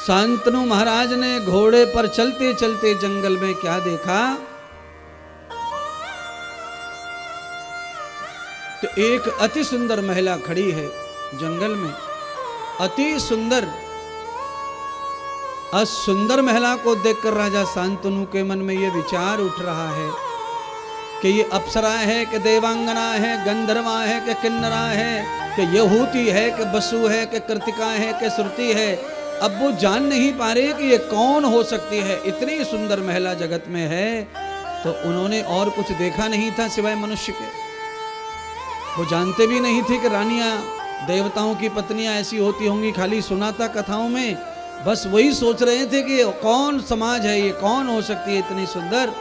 शांतनु महाराज ने घोड़े पर चलते चलते जंगल में क्या देखा, तो एक अति सुंदर महिला खड़ी है जंगल में, अति सुंदर। उस सुंदर महिला को देखकर राजा शांतनु के मन में यह विचार उठ रहा है कि ये अप्सरा है कि देवांगना है, गंधर्वा है कि किन्नरा है, कि यहूती है कि बसु है कि कृतिका है कि श्रुति है। अब वो जान नहीं पा रहे कि ये कौन हो सकती है, इतनी सुंदर महिला जगत में है। तो उन्होंने और कुछ देखा नहीं था सिवाय मनुष्य के। वो जानते भी नहीं थे कि रानियां, देवताओं की पत्नियां ऐसी होती होंगी, खाली सुना था कथाओं में। बस वही सोच रहे थे कि कौन समाज है, ये कौन हो सकती है इतनी सुंदर।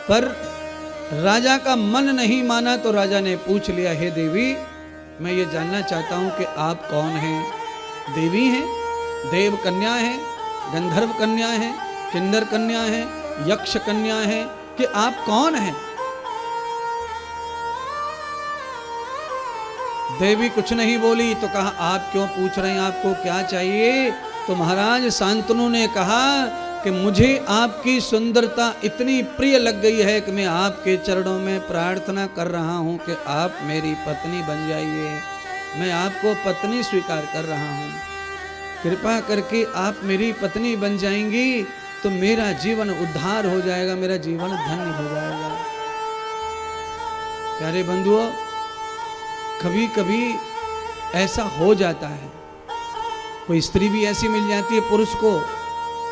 पर राजा का मन नहीं माना तो राजा ने पूछ लिया, हे देवी, मैं ये जानना चाहता हूं कि आप कौन हैं? देवी हैं, देव कन्या हैं, गंधर्व कन्या हैं, किन्नर कन्या हैं, यक्ष कन्या हैं, कि आप कौन हैं? देवी कुछ नहीं बोली। तो कहा, आप क्यों पूछ रहे हैं, आपको क्या चाहिए? तो महाराज शांतनु ने कहा कि मुझे आपकी सुंदरता इतनी प्रिय लग गई है कि मैं आपके चरणों में प्रार्थना कर रहा हूं कि आप मेरी पत्नी बन जाइए। मैं आपको पत्नी स्वीकार कर रहा हूं, कृपा करके आप मेरी पत्नी बन जाएंगी तो मेरा जीवन उद्धार हो जाएगा, मेरा जीवन धन्य हो जाएगा। प्यारे बंधुओं, कभी कभी ऐसा हो जाता है, कोई स्त्री भी ऐसी मिल जाती है पुरुष को,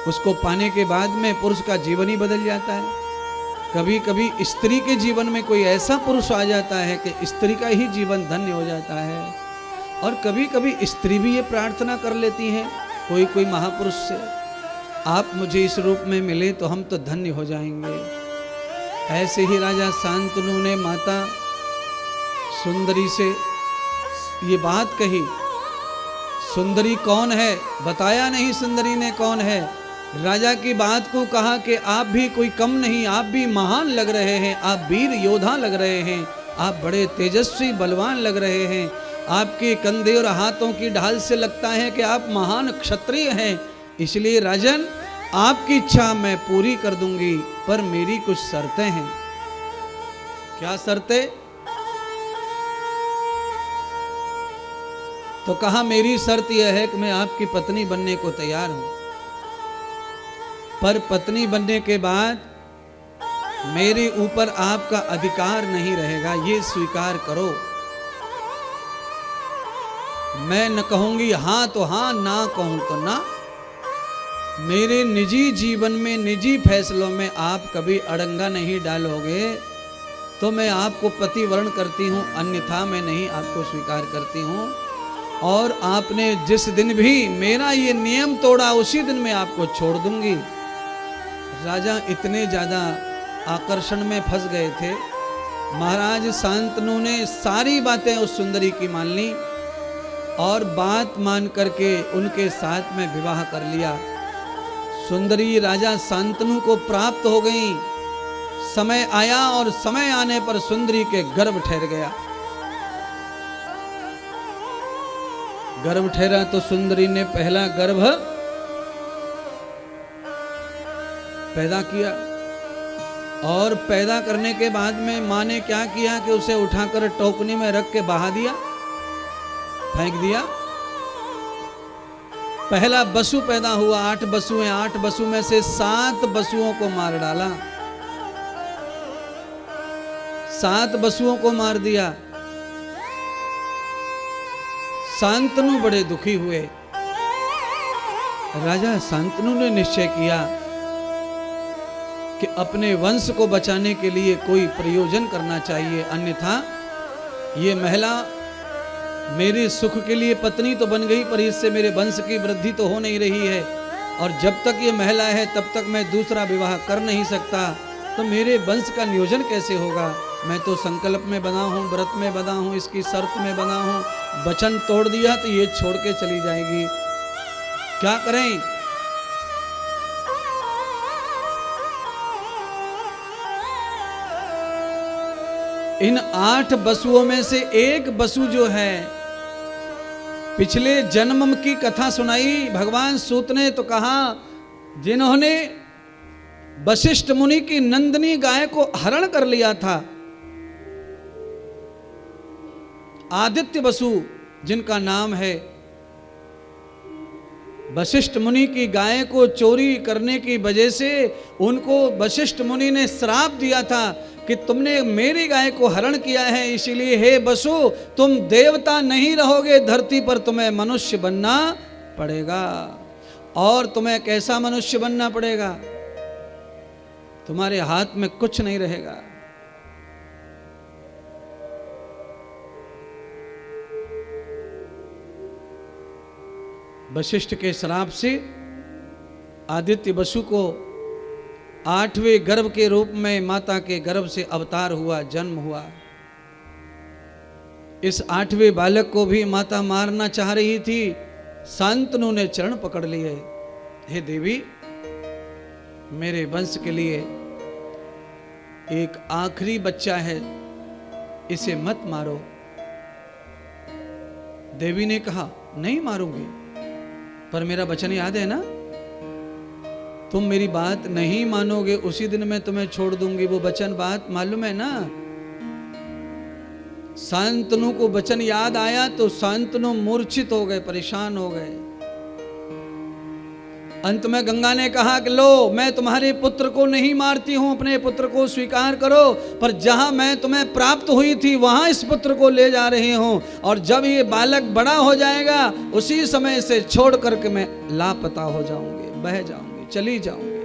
उसको पाने के बाद में पुरुष का जीवन ही बदल जाता है। कभी कभी स्त्री के जीवन में कोई ऐसा पुरुष आ जाता है कि स्त्री का ही जीवन धन्य हो जाता है। और कभी कभी स्त्री भी ये प्रार्थना कर लेती है कोई कोई महापुरुष से, आप मुझे इस रूप में मिले तो हम तो धन्य हो जाएंगे। ऐसे ही राजा शांतनु ने माता सुंदरी से ये बात कही। सुंदरी कौन है बताया नहीं, सुंदरी ने कौन है। राजा की बात को कहा कि आप भी कोई कम नहीं, आप भी महान लग रहे हैं, आप वीर योद्धा लग रहे हैं, आप बड़े तेजस्वी बलवान लग रहे हैं, आपके कंधे और हाथों की ढाल से लगता है कि आप महान क्षत्रिय हैं। इसलिए राजन, आपकी इच्छा मैं पूरी कर दूंगी, पर मेरी कुछ शर्तें हैं। क्या शर्तें? तो कहा, मेरी शर्त यह है कि मैं आपकी पत्नी बनने को तैयार हूं, पर पत्नी बनने के बाद मेरे ऊपर आपका अधिकार नहीं रहेगा, ये स्वीकार करो। मैं न कहूंगी हाँ तो हाँ, ना कहूं तो ना। मेरे निजी जीवन में, निजी फैसलों में आप कभी अड़ंगा नहीं डालोगे तो मैं आपको पतिवरण करती हूं, अन्यथा मैं नहीं आपको स्वीकार करती हूं। और आपने जिस दिन भी मेरा ये नियम तोड़ा, उसी दिन मैं आपको छोड़ दूंगी। राजा इतने ज्यादा आकर्षण में फंस गए थे, महाराज शांतनु ने सारी बातें उस सुंदरी की मान ली और बात मान करके उनके साथ में विवाह कर लिया। सुंदरी राजा शांतनु को प्राप्त हो गई। समय आया और समय आने पर सुंदरी के गर्भ ठहर गया। गर्भ ठहरा तो सुंदरी ने पहला गर्भ पैदा किया, और पैदा करने के बाद में मां ने क्या किया कि उसे उठाकर टोकनी में रख के बहा दिया, फेंक दिया। पहला बसु पैदा हुआ, 8 बसुएं, 8 बसु में से 7 बसुओं को मार डाला, 7 बसुओं को मार दिया। शांतनु बड़े दुखी हुए। राजा शांतनु ने निश्चय किया कि अपने वंश को बचाने के लिए कोई प्रयोजन करना चाहिए, अन्यथा ये महिला मेरे सुख के लिए पत्नी तो बन गई, पर इससे मेरे वंश की वृद्धि तो हो नहीं रही है, और जब तक ये महिला है तब तक मैं दूसरा विवाह कर नहीं सकता, तो मेरे वंश का नियोजन कैसे होगा। मैं तो संकल्प में बना हूँ, व्रत में बना हूँ, इसकी शर्त में बना हूँ, वचन तोड़ दिया तो ये छोड़ के चली जाएगी, क्या करें। इन 8 बसुओं में से एक बसु जो है पिछले जन्म की कथा सुनाई भगवान सूत ने। तो कहा जिन्होंने वशिष्ठ मुनि की नंदिनी गाय को हरण कर लिया था, आदित्य वसु जिनका नाम है, वशिष्ठ मुनि की गाय को चोरी करने की वजह से उनको वशिष्ठ मुनि ने श्राप दिया था कि तुमने मेरी गाय को हरण किया है, इसीलिए हे वसु तुम देवता नहीं रहोगे धरती पर, तुम्हें मनुष्य बनना पड़ेगा। और तुम्हें कैसा मनुष्य बनना पड़ेगा? तुम्हारे हाथ में कुछ नहीं रहेगा। वशिष्ठ के श्राप से आदित्य वसु को 8वें गर्भ के रूप में माता के गर्भ से अवतार हुआ, जन्म हुआ। इस 8वें बालक को भी माता मारना चाह रही थी, शांतनु ने चरण पकड़ लिए। हे देवी, मेरे वंश के लिए एक आखिरी बच्चा है, इसे मत मारो। देवी ने कहा नहीं मारूंगी, पर मेरा वचन याद है ना, तुम मेरी बात नहीं मानोगे उसी दिन मैं तुम्हें छोड़ दूंगी। वो वचन बात मालूम है ना? शांतनु को वचन याद आया तो शांतनु मूर्छित हो गए, परेशान हो गए। अंत में गंगा ने कहा कि लो, मैं तुम्हारे पुत्र को नहीं मारती हूं, अपने पुत्र को स्वीकार करो, पर जहां मैं तुम्हें प्राप्त हुई थी वहां इस पुत्र को ले जा रही हूं, और जब ये बालक बड़ा हो जाएगा उसी समय से छोड़ करके मैं लापता हो जाऊंगी, बह जाऊंगी, चली जाऊंगी।